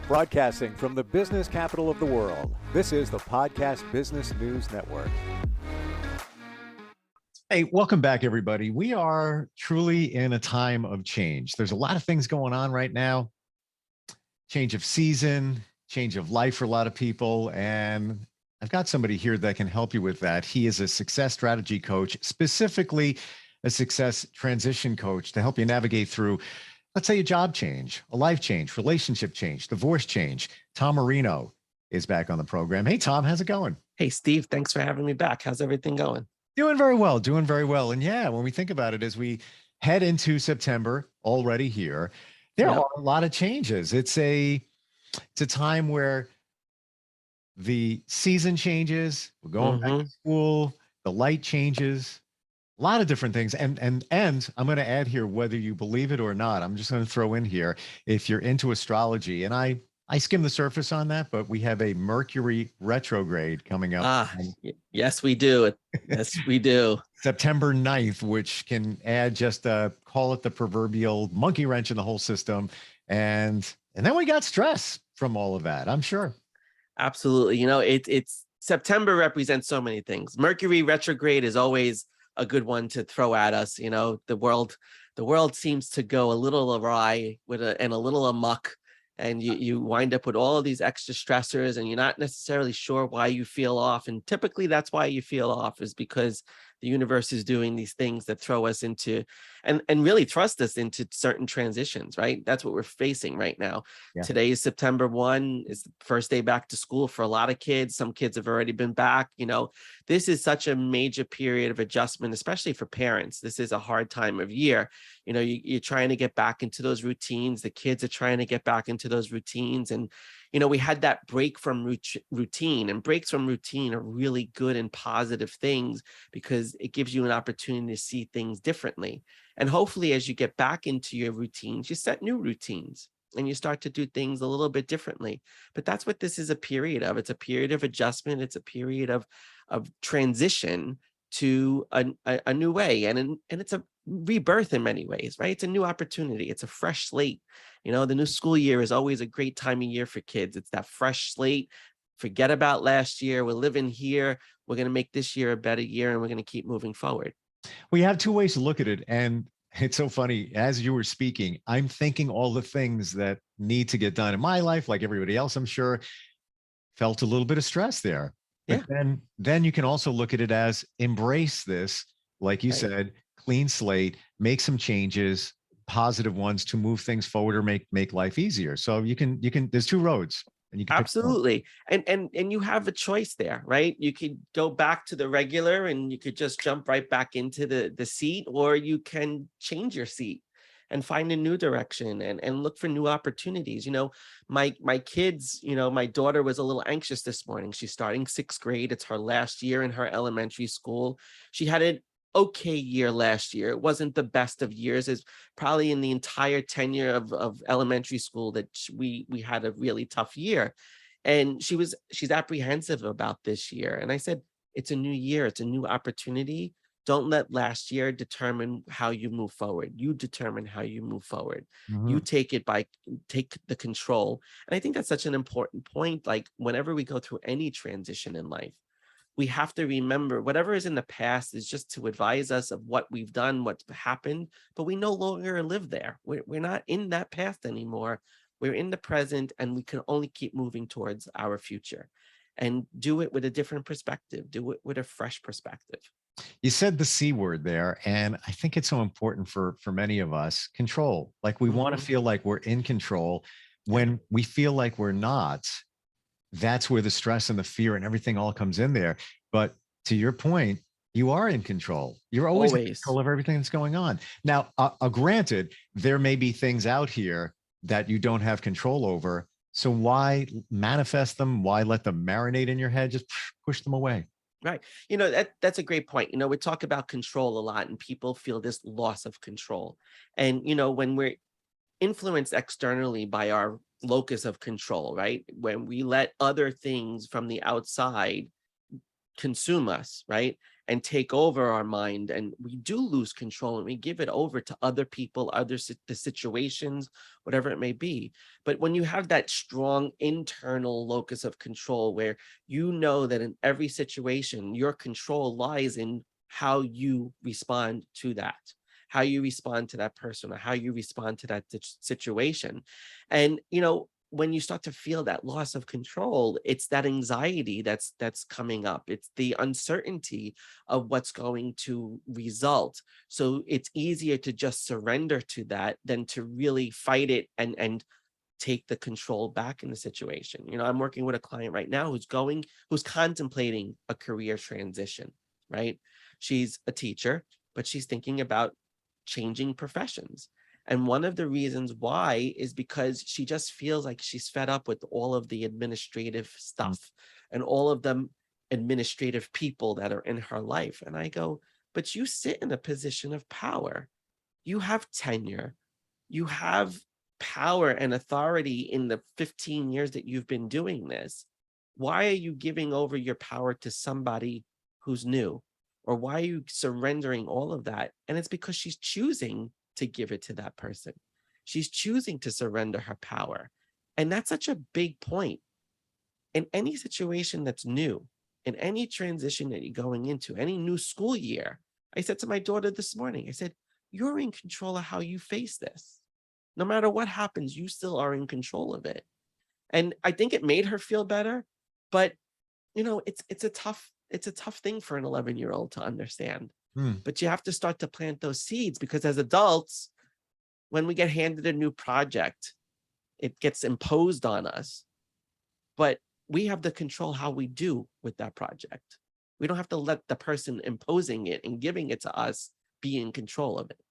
Broadcasting from the business capital of the world, this is the Podcast Business News Network. Hey, welcome back, everybody. We are truly in a time of change. There's a lot of things going on right now. Change of season, change of life for a lot of people. And I've got somebody here that can help you with that. He is a success strategy coach, specifically a success transition coach to help you navigate through, let's say, a job change, a life change, relationship change, divorce change. Tom Marino is back on the program. Hey, Tom, how's it going? Hey, Steve, thanks for having me back. How's everything going? Doing very well, doing very well. And yeah, when we think about it, as we head into September already here, there are a lot of changes. It's a time where the season changes, we're going back to school, the light changes, a lot of different things. And I'm going to add here, whether you believe it or not, I'm just going to throw in here, if you're into astrology, and I skim the surface on that, but we have a Mercury retrograde coming up. Yes, we do. Yes, we do. September 9th, which can add just call it the proverbial monkey wrench in the whole system. And then we got stress from all of that, I'm sure. Absolutely. You know, it's September represents so many things. Mercury retrograde is always a good one to throw at us. You know, the world seems to go a little awry and a little amok. And you wind up with all of these extra stressors, and you're not necessarily sure why you feel off. And typically that's why you feel off, is because the universe is doing these things that throw us into and really thrust us into certain transitions, right? That's what we're facing right now. Yeah. Today is September 1, is the first day back to school for a lot of kids. Some kids have already been back. You know, this is such a major period of adjustment, especially for parents. This is a hard time of year. You know, you're trying to get back into those routines. The kids are trying to get back into those routines. And, you know, we had that break from routine, and breaks from routine are really good and positive things because it gives you an opportunity to see things differently. And hopefully, as you get back into your routines, you set new routines and you start to do things a little bit differently. But that's what this is a period of. It's a period of adjustment. It's a period of transition to a new way. And it's a rebirth in many ways, right? It's a new opportunity. It's a fresh slate. You know, the new school year is always a great time of year for kids. It's that fresh slate. Forget about last year. We're living here. We're going to make this year a better year, and we're going to keep moving forward. We have two ways to look at it. And it's so funny, as you were speaking, I'm thinking all the things that need to get done in my life, like everybody else, I'm sure, felt a little bit of stress there. But then you can also look at it as embrace this, like you said, clean slate, make some changes, positive ones, to move things forward or make life easier. So you can, there's two roads. And you can absolutely. And you have a choice there, right? You could go back to the regular and you could just jump right back into the seat, or you can change your seat and find a new direction and look for new opportunities. You know, my kids, you know, my daughter was a little anxious this morning. She's starting 6th grade. It's her last year in her elementary school. She had an okay year last year. It wasn't the best of years. It's probably in the entire tenure of elementary school that we had a really tough year. And she's apprehensive about this year. And I said, it's a new year. It's a new opportunity. Don't let last year determine how you move forward. You determine how you move forward. You take the control. And I think that's such an important point. Like, whenever we go through any transition in life, we have to remember whatever is in the past is just to advise us of what we've done, what's happened, but we no longer live there. We're not in that past anymore. We're in the present, and we can only keep moving towards our future, and do it with a different perspective, do it with a fresh perspective. You said the C word there, and I think it's so important for many of us. Control. Like, we want to feel like we're in control. When we feel like we're not, that's where the stress and the fear and everything all comes in there. But to your point, you are in control. You're always in control of everything that's going on. Now, granted, there may be things out here that you don't have control over. So why manifest them? Why let them marinate in your head? Just push them away. Right. You know, that's a great point. You know, we talk about control a lot, and people feel this loss of control. And, you know, when we're influenced externally by our locus of control, right? When we let other things from the outside consume us, right? and take over our mind, and we do lose control and we give it over to other people, the situations, whatever it may be. But when you have that strong internal locus of control where you know that in every situation your control lies in how you respond to that, how you respond to that person, or how you respond to that situation. And when you start to feel that loss of control, it's that anxiety that's coming up. It's the uncertainty of what's going to result. So it's easier to just surrender to that than to really fight it and take the control back in the situation. I'm working with a client right now who's contemplating a career transition, right? She's a teacher, but she's thinking about changing professions. And one of the reasons why is because she just feels like she's fed up with all of the administrative stuff and all of the administrative people that are in her life. And I go, but you sit in a position of power. You have tenure. You have power and authority in the 15 years that you've been doing this. Why are you giving over your power to somebody who's new? Or why are you surrendering all of that? And it's because she's choosing to give it to that person. She's choosing to surrender her power. And that's such a big point. In any situation that's new, in any transition that you're going into, any new school year, I said to my daughter this morning, I said, you're in control of how you face this. No matter what happens, you still are in control of it. And I think it made her feel better, but it's a tough thing for an 11-year-old to understand. But you have to start to plant those seeds, because as adults, when we get handed a new project, it gets imposed on us, but we have to control how we do with that project. We don't have to let the person imposing it and giving it to us be in control of it.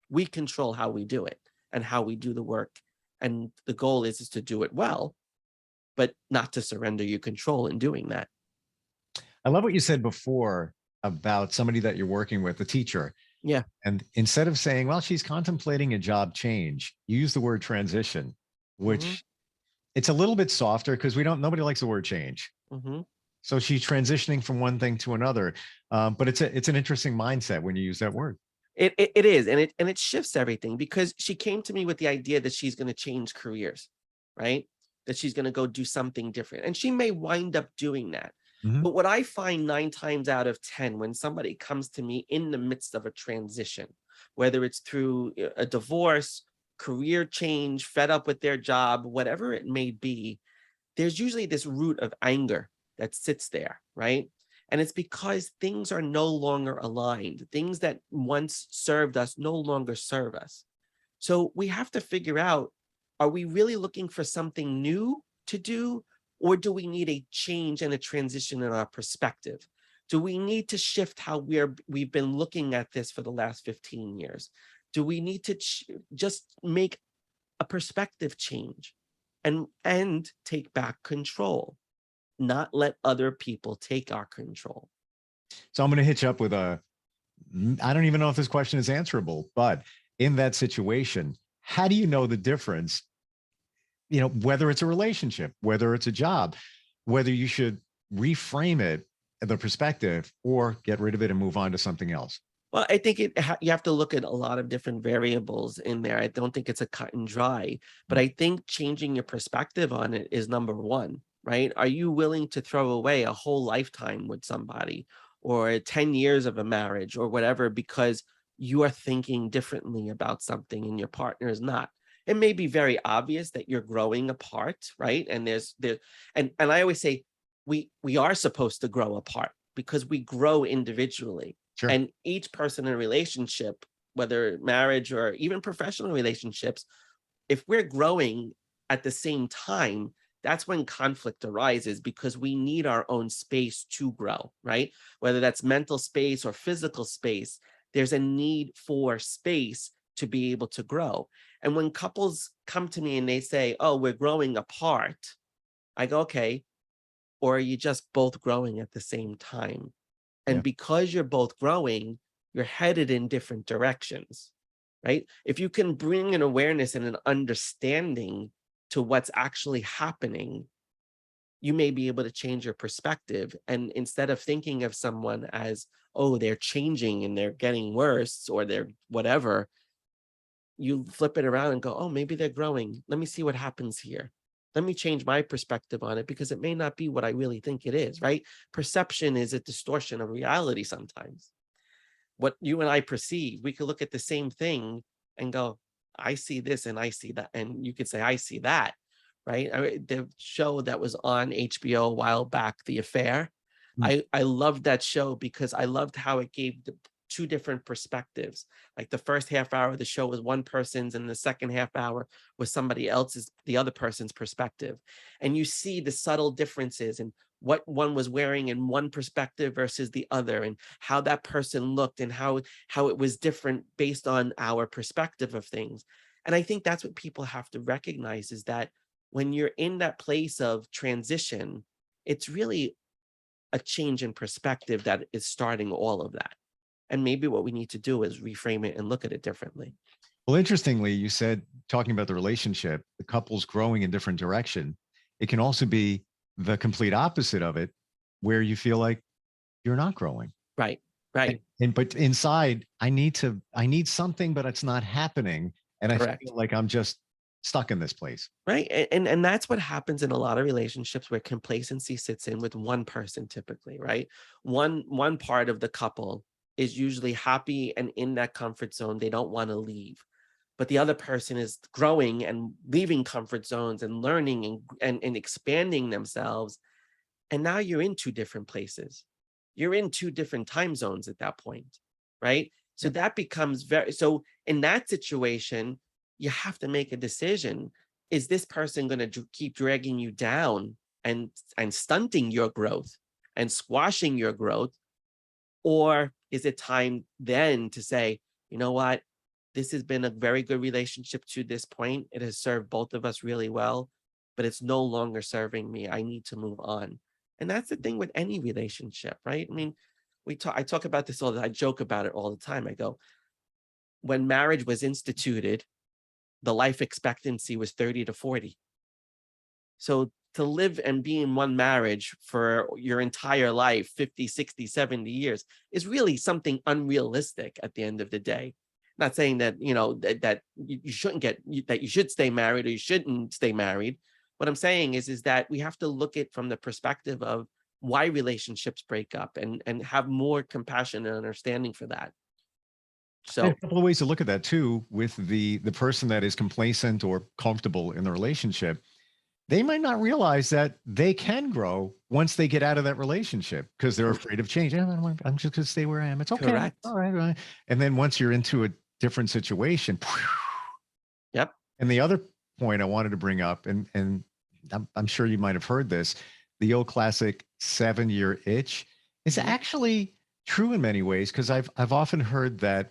We control how we do it and how we do the work. And the goal is to do it well, but not to surrender your control in doing that. I love what you said before about somebody that you're working with, a teacher. Yeah. And instead of saying, well, she's contemplating a job change, you use the word transition, which it's a little bit softer because nobody likes the word change. So she's transitioning from one thing to another. But it's an interesting mindset when you use that word. It is. And it shifts everything, because she came to me with the idea that she's going to change careers, right? That she's going to go do something different. And she may wind up doing that. But what I find 9 times out of 10, when somebody comes to me in the midst of a transition, whether it's through a divorce, career change, fed up with their job, whatever it may be, there's usually this root of anger that sits there, right? And it's because things are no longer aligned. Things that once served us no longer serve us. So we have to figure out, are we really looking for something new to do? Or do we need a change and a transition in our perspective? Do we need to shift how we've been looking at this for the last 15 years? Do we need to just make a perspective change and take back control, not let other people take our control? So I'm going to hit you up with I don't even know if this question is answerable, but in that situation, how do you know the difference? Whether it's a relationship, whether it's a job, whether you should reframe it, the perspective, or get rid of it and move on to something else? Well, I think you have to look at a lot of different variables in there. I don't think it's a cut and dry, but I think changing your perspective on it is number one, right? Are you willing to throw away a whole lifetime with somebody, or 10 years of a marriage, or whatever, because you are thinking differently about something and your partner is not? It may be very obvious that you're growing apart, right? And and I always say we are supposed to grow apart because we grow individually. Sure. And each person in a relationship, whether marriage or even professional relationships, if we're growing at the same time, that's when conflict arises, because we need our own space to grow, right? Whether that's mental space or physical space, there's a need for space to be able to grow. And when couples come to me and they say, oh, we're growing apart, I go, okay, or are you just both growing at the same time? And because you're both growing, you're headed in different directions, right? If you can bring an awareness and an understanding to what's actually happening, you may be able to change your perspective. And instead of thinking of someone as, oh, they're changing and they're getting worse or they're whatever, you flip it around and go, oh, maybe they're growing. Let me see what happens here. Let me change my perspective on it, because it may not be what I really think it is, right? Perception is a distortion of reality sometimes. What you and I perceive, we could look at the same thing and go, I see this and I see that. And you could say, I see that, right? The show that was on HBO a while back, The Affair, I loved that show because I loved how it gave the two different perspectives. Like the first half hour of the show was one person's, and the second half hour was somebody else's, the other person's perspective. And you see the subtle differences in what one was wearing in one perspective versus the other, and how that person looked, and how it was different based on our perspective of things. And I think that's what people have to recognize, is that when you're in that place of transition, it's really a change in perspective that is starting all of that. And maybe what we need to do is reframe it and look at it differently. Well, interestingly, you said, talking about the relationship, the couple's growing in different direction. It can also be the complete opposite of it, where you feel like you're not growing. Right. Right. But inside, I need something, but it's not happening. And Correct. I feel like I'm just stuck in this place. Right. And that's what happens in a lot of relationships, where complacency sits in with one person typically, right? One part of the couple is usually happy and in that comfort zone. They don't want to leave. But the other person is growing and leaving comfort zones and learning and expanding themselves. And now you're in two different places. You're in two different time zones at that point, right? So that becomes so in that situation, you have to make a decision. Is this person going to keep dragging you down and stunting your growth and squashing your growth? Or is it time then to say, you know what? This has been a very good relationship to this point. It has served both of us really well, but it's no longer serving me. I need to move on. And that's the thing with any relationship, right? I mean, I talk about this all the time. I joke about it all the time. I go, when marriage was instituted, the life expectancy was 30 to 40. So to live and be in one marriage for your entire life, 50, 60, 70 years, is really something unrealistic at the end of the day. Not saying that, you know, that you shouldn't that you should stay married or you shouldn't stay married. What I'm saying is that we have to look at from the perspective of why relationships break up, and have more compassion and understanding for that. So a couple of ways to look at that too, with the person that is complacent or comfortable in the relationship. They might not realize that they can grow once they get out of that relationship, because they're afraid of change. I'm just going to stay where I am. It's okay. Correct. All right. And then once you're into a different situation. Yep. And the other point I wanted to bring up, and I'm sure you might have heard this, the old classic 7-year itch is actually true in many ways, because I've often heard that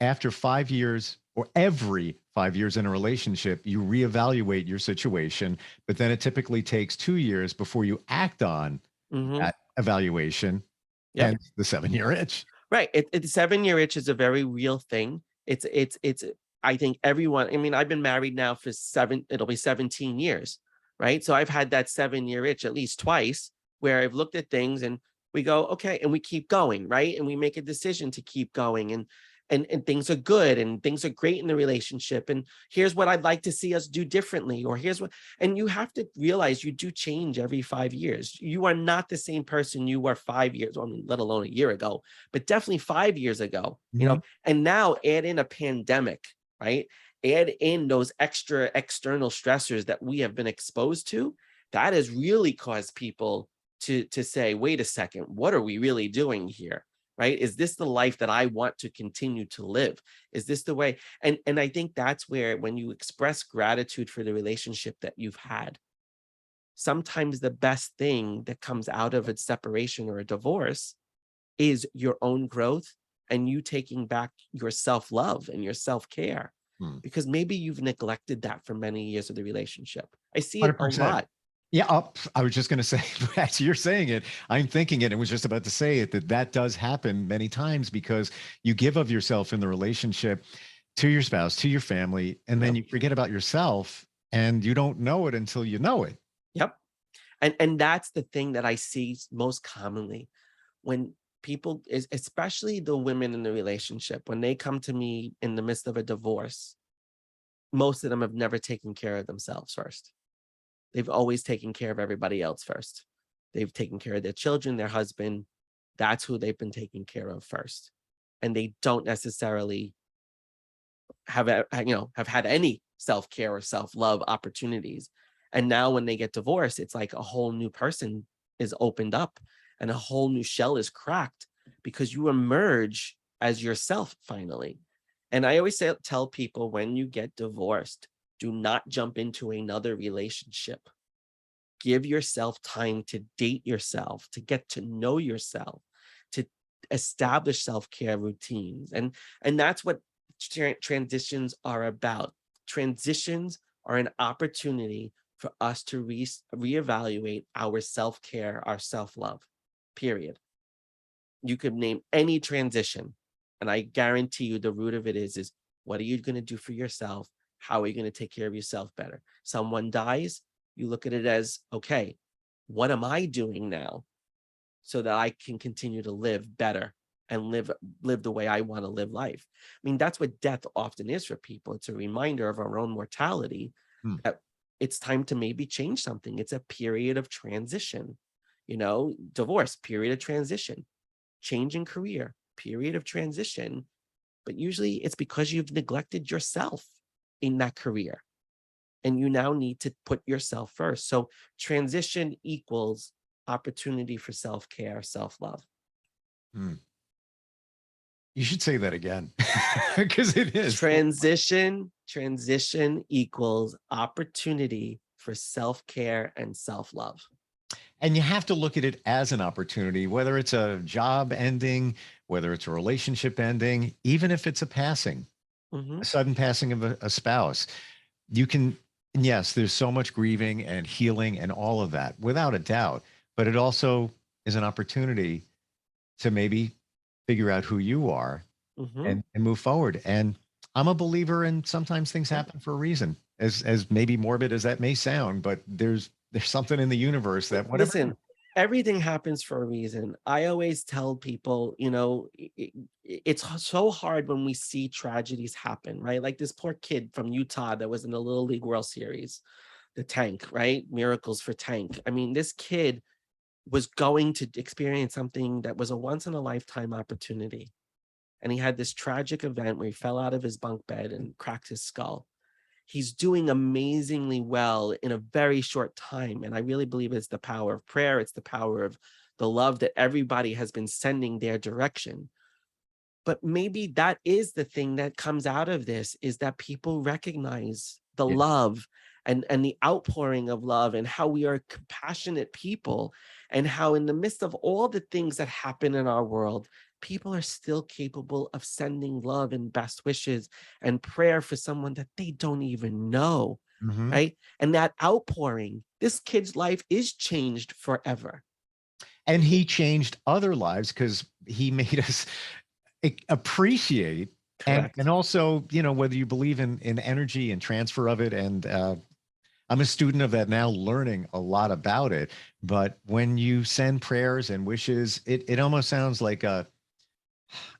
after 5 years, or every 5 years in a relationship, you reevaluate your situation, but then it typically takes 2 years before you act on that evaluation. Yep. And the 7-year itch. Right. The 7-year itch is a very real thing. It's I think everyone, I mean, I've been married now for it'll be 17 years, right? So I've had that 7-year itch at least twice, where I've looked at things and we go, okay, and we keep going, right? And we make a decision to keep going, and things are good and things are great in the relationship. And here's what I'd like to see us do differently, or here's what, and you have to realize you do change every 5 years. You are not the same person you were 5 years, I mean, let alone a year ago, but definitely 5 years ago, you know, and now add in a pandemic, right? Add in those extra external stressors that we have been exposed to. That has really caused people to say, wait a second, what are we really doing here? Right? Is this the life that I want to continue to live? Is this the way? And I think that's where, when you express gratitude for the relationship that you've had, sometimes the best thing that comes out of a separation or a divorce is your own growth, and you taking back your self-love and your self-care, because maybe you've neglected that for many years of the relationship. I see it 100%. a lot. Yeah, I was just going to say, as you're saying it, I'm thinking it and was just about to say it, that does happen many times, because you give of yourself in the relationship to your spouse, to your family, and then you forget about yourself, and you don't know it until you know it. Yep. And that's the thing that I see most commonly when people, especially the women in the relationship, when they come to me in the midst of a divorce, most of them have never taken care of themselves first. They've always taken care of everybody else first. They've taken care of their children, their husband. That's who they've been taking care of first. And they don't necessarily have had any self-care or self-love opportunities. And now when they get divorced, it's like a whole new person is opened up and a whole new shell is cracked because you emerge as yourself finally. And I always tell people, when you get divorced, do not jump into another relationship. Give yourself time to date yourself, to get to know yourself, to establish self-care routines. And that's what transitions are about. Transitions are an opportunity for us to reevaluate our self-care, our self-love, period. You could name any transition, and I guarantee you the root of it is what are you going to do for yourself? How are you going to take care of yourself better? Someone dies, you look at it as, okay, what am I doing now so that I can continue to live better and live the way I want to live life? I mean, that's what death often is for people. It's a reminder of our own mortality, that it's time to maybe change something. It's a period of transition, divorce, period of transition, change in career, period of transition. But usually it's because you've neglected yourself in that career, and you now need to put yourself first. So transition equals opportunity for self-care, self-love. You should say that again, because it is. Transition equals opportunity for self-care and self-love. And you have to look at it as an opportunity, whether it's a job ending, whether it's a relationship ending, even if it's a passing, a sudden passing of a spouse. You can, yes, there's so much grieving and healing and all of that, without a doubt. But it also is an opportunity to maybe figure out who you are and move forward. And I'm a believer in sometimes things happen for a reason, as maybe morbid as that may sound, but there's something in the universe that whatever. Listen, everything happens for a reason. I always tell people, it's so hard when we see tragedies happen, right? Like this poor kid from Utah that was in the Little League World Series, the Tank, right? Miracles for Tank. I mean, this kid was going to experience something that was a once in a lifetime opportunity. And he had this tragic event where he fell out of his bunk bed and cracked his skull. He's doing amazingly well in a very short time. And I really believe it's the power of prayer. It's the power of the love that everybody has been sending their direction. But maybe that is the thing that comes out of this, is that people recognize the love and the outpouring of love, and how we are compassionate people, and how in the midst of all the things that happen in our world, people are still capable of sending love and best wishes and prayer for someone that they don't even know, right? And that outpouring, this kid's life is changed forever. And he changed other lives because he made us appreciate. And also, whether you believe in energy and transfer of it, and I'm a student of that now, learning a lot about it. But when you send prayers and wishes, it almost sounds like a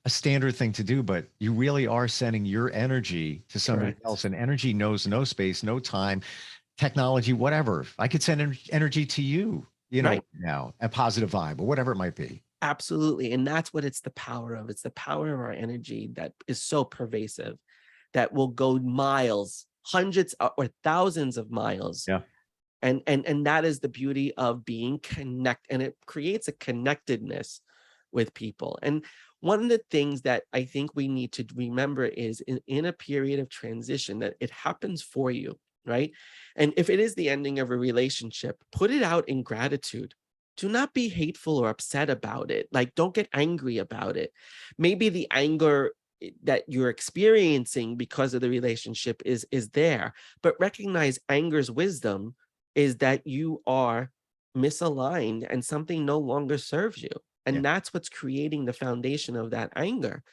standard thing to do, but you really are sending your energy to somebody else. And energy knows no space, no time, technology, whatever. I could send energy to you, now, a positive vibe or whatever it might be. Absolutely. And that's what it's the power of. It's the power of our energy that is so pervasive, that will go miles, hundreds or thousands of miles. Yeah. And that is the beauty of being connected, and it creates a connectedness with people. And one of the things that I think we need to remember is in a period of transition, that it happens for you, right? And if it is the ending of a relationship, put it out in gratitude. Do not be hateful or upset about it. Like, don't get angry about it. Maybe the anger that you're experiencing because of the relationship is there, but recognize anger's wisdom is that you are misaligned and something no longer serves you. And that's what's creating the foundation of that anger.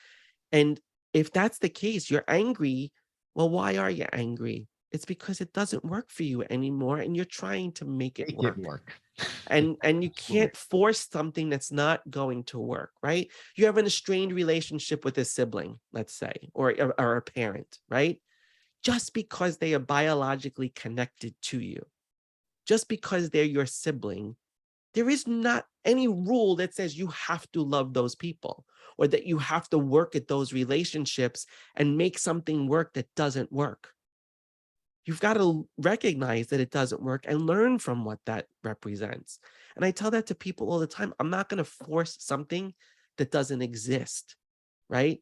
And if that's the case, you're angry. Well, why are you angry? It's because it doesn't work for you anymore, and you're trying to make it Make work. it work. And you Absolutely. can't force something that's not going to work, right? You have an estranged relationship with a sibling, let's say, or a parent, right? Just because they are biologically connected to you, just because they're your sibling, there is not any rule that says you have to love those people or that you have to work at those relationships and make something work that doesn't work. You've got to recognize that it doesn't work and learn from what that represents. And I tell that to people all the time. I'm not going to force something that doesn't exist, right?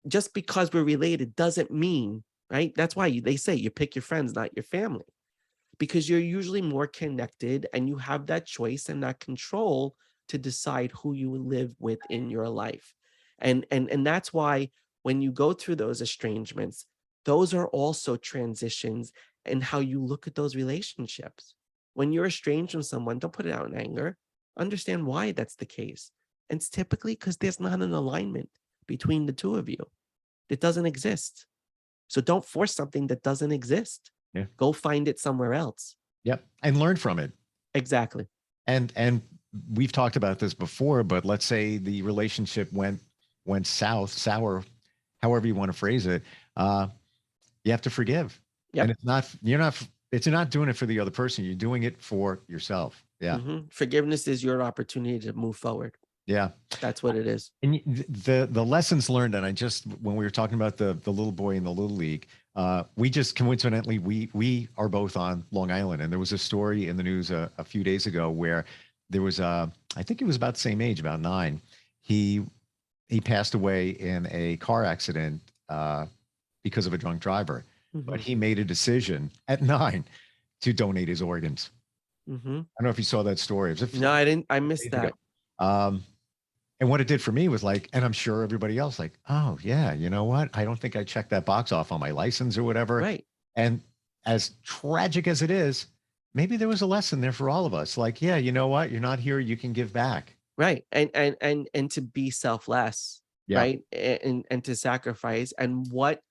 Just because we're related doesn't mean, right? That's why they say you pick your friends, not your family, because you're usually more connected and you have that choice and that control to decide who you live with in your life. And that's why when you go through those estrangements, those are also transitions in how you look at those relationships. When you're estranged from someone, don't put it out in anger. Understand why that's the case. And it's typically because there's not an alignment between the two of you. It doesn't exist. So don't force something that doesn't exist. Yeah. Go find it somewhere else. Yep. And learn from it. Exactly. And we've talked about this before, but let's say the relationship went south, sour, however you want to phrase it. You have to forgive. Yep. And you're not doing it for the other person. You're doing it for yourself. Yeah. Forgiveness is your opportunity to move forward. Yeah. That's what it is. And the lessons learned, and when we were talking about the little boy in the Little League, we just coincidentally, we are both on Long Island. And there was a story in the news a few days ago where there was I think he was about the same age, about 9. He passed away in a car accident because of a drunk driver. But he made a decision at 9 to donate his organs. I don't know if you saw that story. No, I didn't. I missed that. And what it did for me was like, and I'm sure everybody else, like, oh yeah, you know what? I don't think I checked that box off on my license or whatever. Right. And as tragic as it is, maybe there was a lesson there for all of us. Like, yeah, you know what? You're not here. You can give back. Right. And to be selfless, Yeah. right. And to sacrifice, and what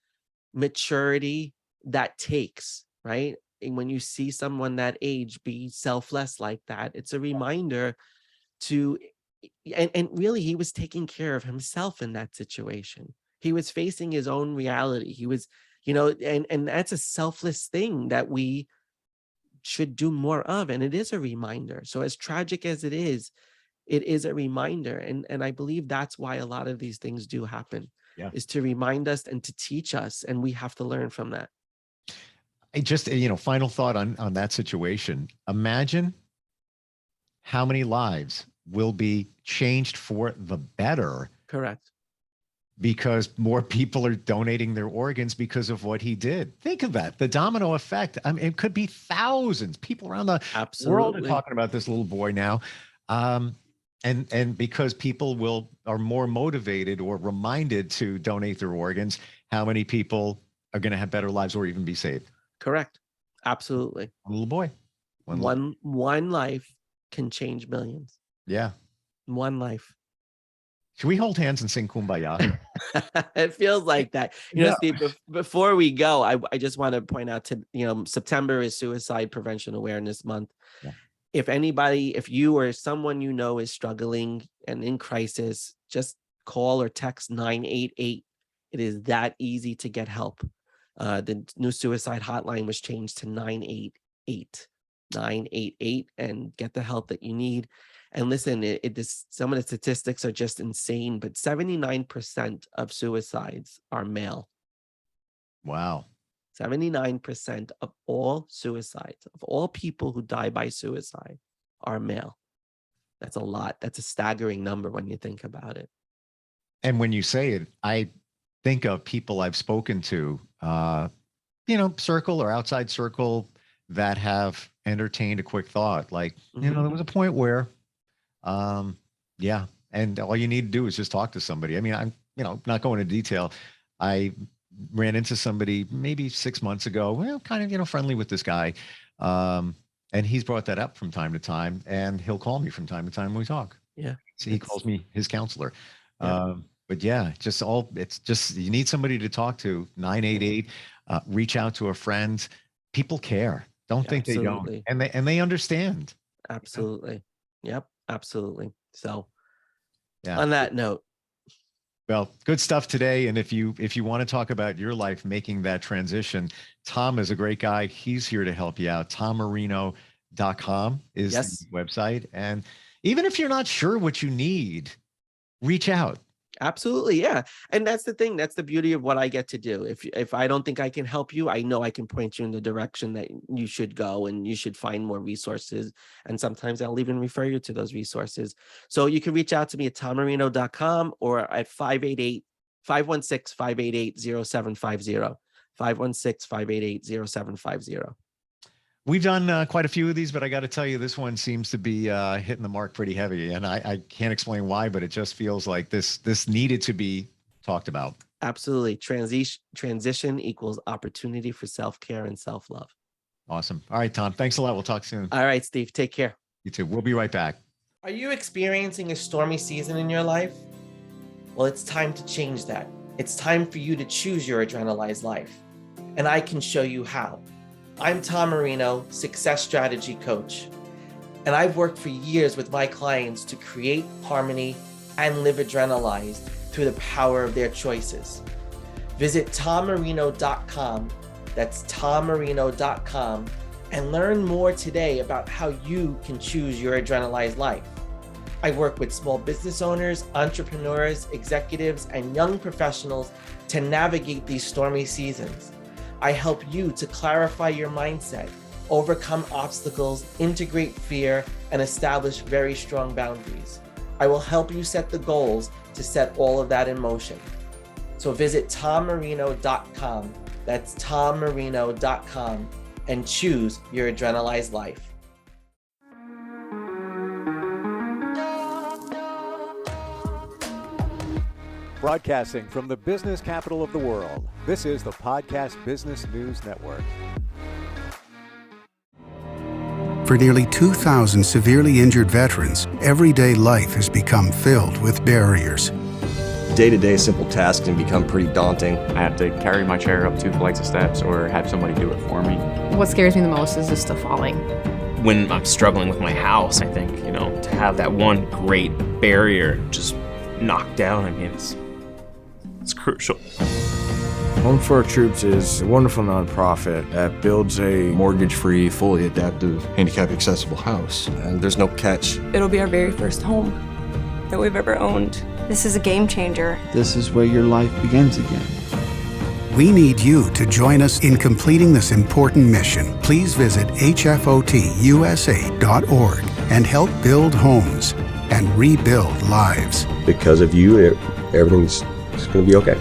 maturity that takes, right? And when you see someone that age be selfless like that, it's a reminder to, and really he was taking care of himself in that situation. He was facing his own reality. He was, and that's a selfless thing that we should do more of. And it is a reminder. So as tragic as it is a reminder. And I believe that's why a lot of these things do happen, is to remind us and to teach us. And we have to learn from that. I just, final thought on that situation. Imagine how many lives will be changed for the better. Correct. Because more people are donating their organs because of what he did. Think of that, the domino effect. I mean, it could be thousands. People around the world are talking about this little boy now. And because people are more motivated or reminded to donate their organs, how many people are going to have better lives or even be saved? Correct. Absolutely. A little boy. One life can change millions. Yeah. One life. Should we hold hands and sing Kumbaya? It feels like that. Steve, before we go, I just want to point out September is Suicide Prevention Awareness Month. Yeah. If you or someone you know is struggling and in crisis, just call or text 988. It is that easy to get help. The new suicide hotline was changed to 988 and get the help that you need. And listen, some of the statistics are just insane, but 79% of suicides are male. Wow. 79% of all suicides, of all people who die by suicide, are male. That's a lot. That's a staggering number when you think about it. And when you say it, I think of people I've spoken to, circle or outside circle, that have entertained a quick thought. Like, there was a point where, and all you need to do is just talk to somebody. I mean, I'm, not going into detail. I ran into somebody maybe 6 months ago, kind of, friendly with this guy. And he's brought that up from time to time, and he'll call me from time to time when we talk. Yeah. So he calls me his counselor. Yeah. But yeah, it's just, you need somebody to talk to. 988, reach out to a friend. people care. Don't think they don't. Absolutely. And they understand. Absolutely. Yep. Absolutely. So Yeah. on that note, Well, good stuff today. And if you want to talk about your life making that transition, Tom is a great guy. He's here to help you out. TomMarino.com is the website. And even if you're not sure what you need, reach out. absolutely. Yeah. And that's the thing. That's the beauty of what I get to do. If I don't think I can help you, I know I can point you in the direction that you should go, and you should find more resources. And sometimes I'll even refer you to those resources. So you can reach out to me at tommarino.com or at 516-588-0750, 516-588-0750. We've done quite a few of these, but I got to tell you, this one seems to be hitting the mark pretty heavy. And I can't explain why, but it just feels like this needed to be talked about. Absolutely. Transition equals opportunity for self-care and self-love. Awesome. All right, Tom, thanks a lot. We'll talk soon. All right, Steve, take care. You too. We'll be right back. Are you experiencing a stormy season in your life? Well, it's time to change that. It's time for you to choose your adrenalized life. And I can show you how. I'm Tom Marino, Success Strategy Coach, and I've worked for years with my clients to create harmony and live adrenalized through the power of their choices. Visit tommarino.com, that's tommarino.com, and learn more today about how you can choose your adrenalized life. I work with small business owners, entrepreneurs, executives, and young professionals to navigate these stormy seasons. I help you to clarify your mindset, overcome obstacles, integrate fear, and establish very strong boundaries. I will help you set the goals to set all of that in motion. So visit tommarino.com, that's tommarino.com, and choose your adrenalized life. Broadcasting from the business capital of the world, this is the Podcast Business News Network. For nearly 2,000 severely injured veterans, everyday life has become filled with barriers. Day-to-day simple tasks can become pretty daunting. I have to carry my chair up 2 flights of steps or have somebody do it for me. What scares me the most is just the falling. When I'm struggling with my house, I think, to have that one great barrier just knocked down, it's crucial. Home for Our Troops is a wonderful nonprofit that builds a Mortgage-free, fully adaptive, handicap-accessible house. And there's no catch. It'll be our very first home that we've ever owned. This is a game changer. This is where your life begins again. We need you to join us in completing this important mission. Please visit hfotusa.org and help build homes and rebuild lives. Because of you, everything's going to be okay.